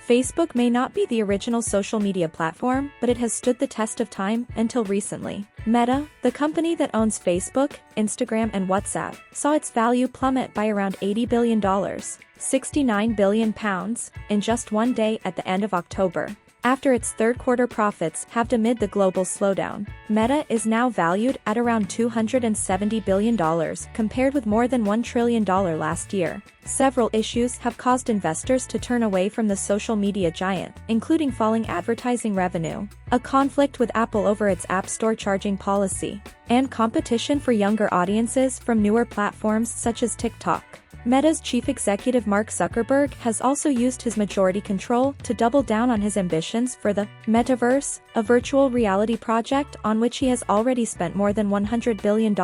Facebook may not be the original social media platform, but it has stood the test of time until recently. Meta, the company that owns Facebook, Instagram and WhatsApp, saw its value plummet by around $80 billion, £69 billion, in just one day at the end of October. After its third-quarter profits halved amid the global slowdown, Meta is now valued at around $270 billion compared with more than $1 trillion last year. Several issues have caused investors to turn away from the social media giant, including falling advertising revenue, a conflict with Apple over its App Store charging policy, and competition for younger audiences from newer platforms such as TikTok. Meta's chief executive Mark Zuckerberg has also used his majority control to double down on his ambitions for the Metaverse, a virtual reality project on which he has already spent more than $100 billion,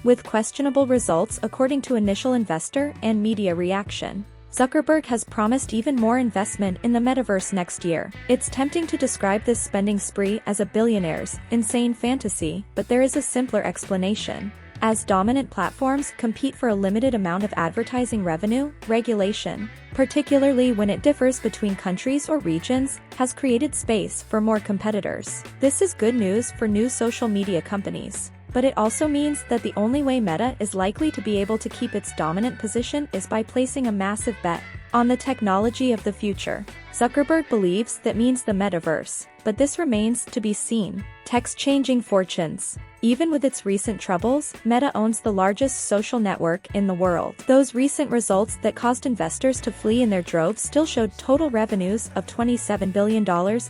with questionable results according to initial investor and media reaction. Zuckerberg has promised even more investment in the metaverse next year. It's tempting to describe this spending spree as a billionaire's insane fantasy, but there is a simpler explanation. As dominant platforms compete for a limited amount of advertising revenue, regulation, particularly when it differs between countries or regions, has created space for more competitors. This is good news for new social media companies. But it also means that the only way Meta is likely to be able to keep its dominant position is by placing a massive bet on the technology of the future. Zuckerberg believes that means the metaverse, but this remains to be seen. Text-changing fortunes. Even with its recent troubles, Meta owns the largest social network in the world. Those recent results that caused investors to flee in their droves still showed total revenues of $27 billion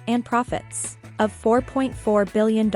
and profits of $4.4 billion.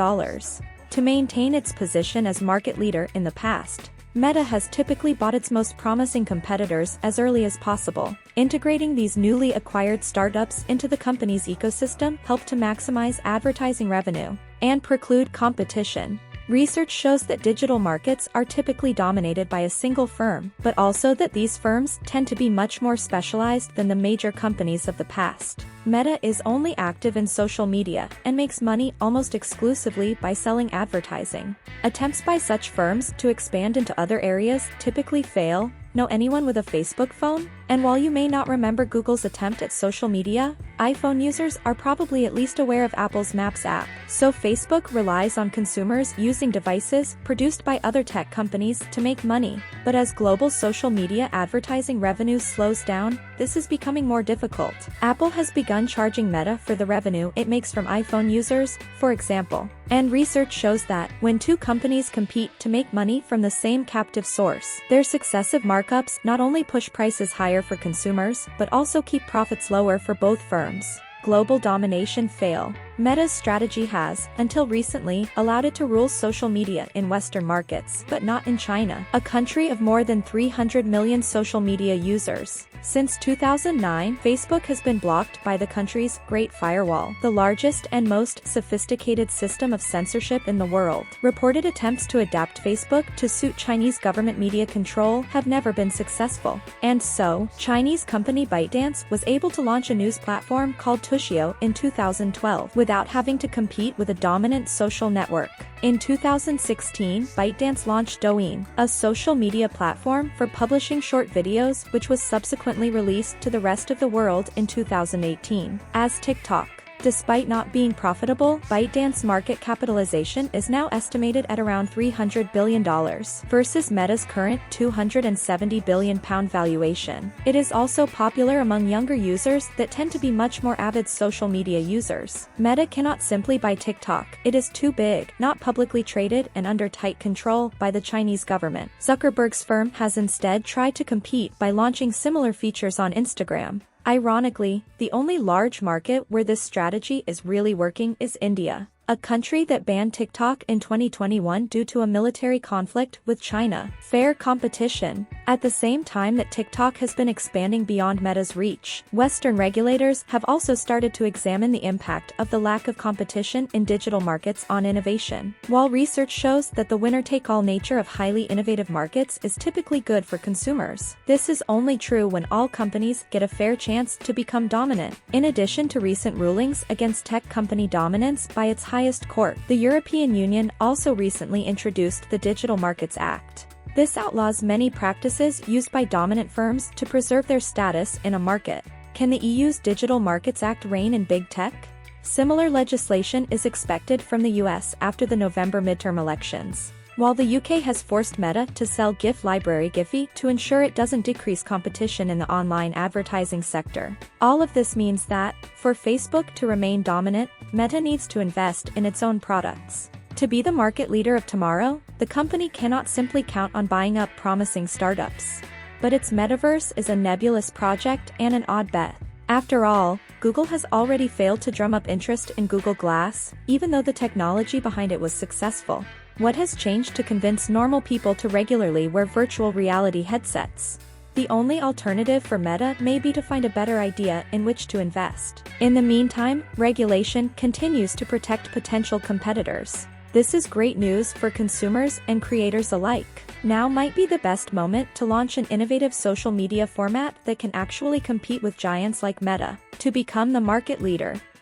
To maintain its position as market leader in the past, Meta has typically bought its most promising competitors as early as possible. Integrating these newly acquired startups into the company's ecosystem helped to maximize advertising revenue and preclude competition. Research shows that digital markets are typically dominated by a single firm, but also that these firms tend to be much more specialized than the major companies of the past. Meta is only active in social media and makes money almost exclusively by selling advertising. Attempts by such firms to expand into other areas typically fail. Know anyone with a Facebook phone? And while you may not remember Google's attempt at social media, iPhone users are probably at least aware of Apple's Maps app. So Facebook relies on consumers using devices produced by other tech companies to make money. But as global social media advertising revenue slows down, this is becoming more difficult. Apple has begun charging Meta for the revenue it makes from iPhone users, for example. And research shows that, when two companies compete to make money from the same captive source, their successive markups not only push prices higher for consumers, but also keep profits lower for both firms. Global domination fail. Meta's strategy has, until recently, allowed it to rule social media in Western markets, but not in China, a country of more than 300 million social media users. Since 2009, Facebook has been blocked by the country's Great Firewall, the largest and most sophisticated system of censorship in the world. Reported attempts to adapt Facebook to suit Chinese government media control have never been successful. And so, Chinese company ByteDance was able to launch a news platform called Tushio in 2012, without having to compete with a dominant social network. In 2016, ByteDance launched Douyin, a social media platform for publishing short videos, which was subsequently released to the rest of the world in 2018 as TikTok. Despite not being profitable, ByteDance's market capitalization is now estimated at around $300 billion versus Meta's current £270 billion valuation. It is also popular among younger users that tend to be much more avid social media users. Meta cannot simply buy TikTok. It is too big, not publicly traded, and under tight control by the Chinese government. Zuckerberg's firm has instead tried to compete by launching similar features on Instagram. Ironically, the only large market where this strategy is really working is India, a country that banned TikTok in 2021 due to a military conflict with China. Fair competition. At the same time that TikTok has been expanding beyond Meta's reach, Western regulators have also started to examine the impact of the lack of competition in digital markets on innovation. While research shows that the winner-take-all nature of highly innovative markets is typically good for consumers, this is only true when all companies get a fair chance to become dominant. In addition to recent rulings against tech company dominance by its highest court, the European Union also recently introduced the Digital Markets Act. This outlaws many practices used by dominant firms to preserve their status in a market. Can the EU's Digital Markets Act rein in big tech? Similar legislation is expected from the US after the November midterm elections. While the UK has forced Meta to sell GIF library Giphy to ensure it doesn't decrease competition in the online advertising sector. All of this means that, for Facebook to remain dominant, Meta needs to invest in its own products. To be the market leader of tomorrow, the company cannot simply count on buying up promising startups. But its metaverse is a nebulous project and an odd bet. After all, Google has already failed to drum up interest in Google Glass, even though the technology behind it was successful. What has changed to convince normal people to regularly wear virtual reality headsets? The only alternative for Meta may be to find a better idea in which to invest. In the meantime, regulation continues to protect potential competitors. This is great news for consumers and creators alike. Now might be the best moment to launch an innovative social media format that can actually compete with giants like Meta. To become the market leader,